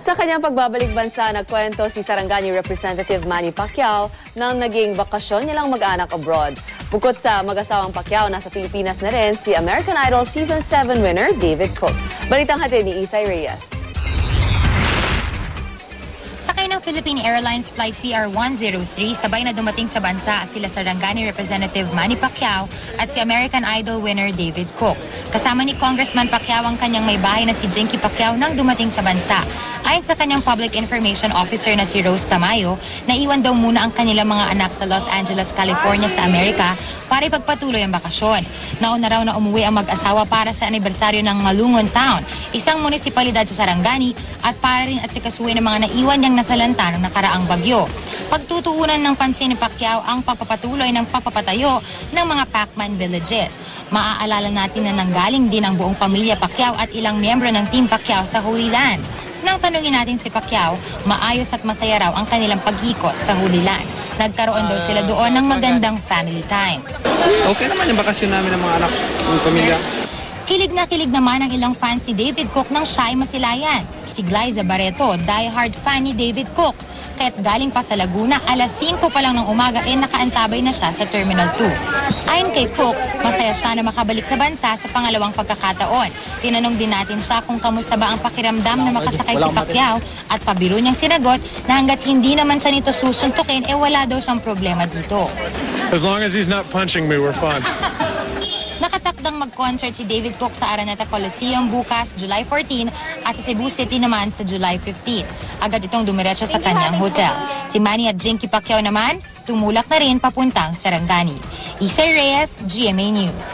Sa kanyang pagbabalik bansa, nagkwento si Sarangani Representative Manny Pacquiao nang naging bakasyon nilang mag-anak abroad. Bukod sa mag-asawang Pacquiao, nasa Pilipinas na rin si American Idol Season 7 winner David Cook. Balitang hatid ni Isay Reyes. Sakay ng Philippine Airlines Flight PR-103, sabay na dumating sa bansa sila Sarangani Representative Manny Pacquiao at si American Idol winner David Cook. Kasama ni Congressman Pacquiao ang kanyang may bahay na si Jinky Pacquiao nang dumating sa bansa. Ayon sa kanyang Public Information Officer na si Rose Tamayo, naiwan daw muna ang kanilang mga anak sa Los Angeles, California sa Amerika para ipagpatuloy ang bakasyon. Nauna raw na umuwi ang mag-asawa para sa anibersaryo ng Malungon Town, isang munisipalidad sa Sarangani, at para rin asikasuhin ang mga naiwan niyang nasalanta ng nakaraang bagyo. Pagtutuunan ng pansin ni Pacquiao ang pagpapatuloy ng pagpapatayo ng mga Pacman villages. Maaalala natin na nanggaling din ang buong pamilya Pacquiao at ilang miyembro ng Team Pacquiao sa Holy Land. Nang tanungin natin si Pacquiao, maayos at masaya raw ang kanilang pag-ikot sa Holy Land. Nagkaroon daw sila doon ng magandang family time. Okay naman yung bakasyon namin ng mga anak, ng pamilya. Kilig naman ang ilang fans ni David Cook ng siya ay masilayan. Si Glyza Barreto, die-hard fan ni David Cook. Kaya't galing pa sa Laguna, alas 5 pa lang ng umaga nakaantabay na siya sa Terminal 2. Ayon kay Cook, masaya siya na makabalik sa bansa sa pangalawang pagkakataon. Tinanong din natin siya kung kamusta ba ang pakiramdam na makasakay si Pacquiao at pabiro niyang sinagot na hanggat hindi naman siya nito susuntukin, wala daw siyang problema dito. As long as he's not punching me, we're fine. Nakatakdang mag-concert si David Cook sa Araneta Coliseum bukas, July 14, at sa Cebu City naman sa July 15. Agad itong dumiretso sa kanyang hotel. Si Manny at Jinky Pacquiao naman, tumulak na rin papuntang Sarangani. Isay Reyes, GMA News.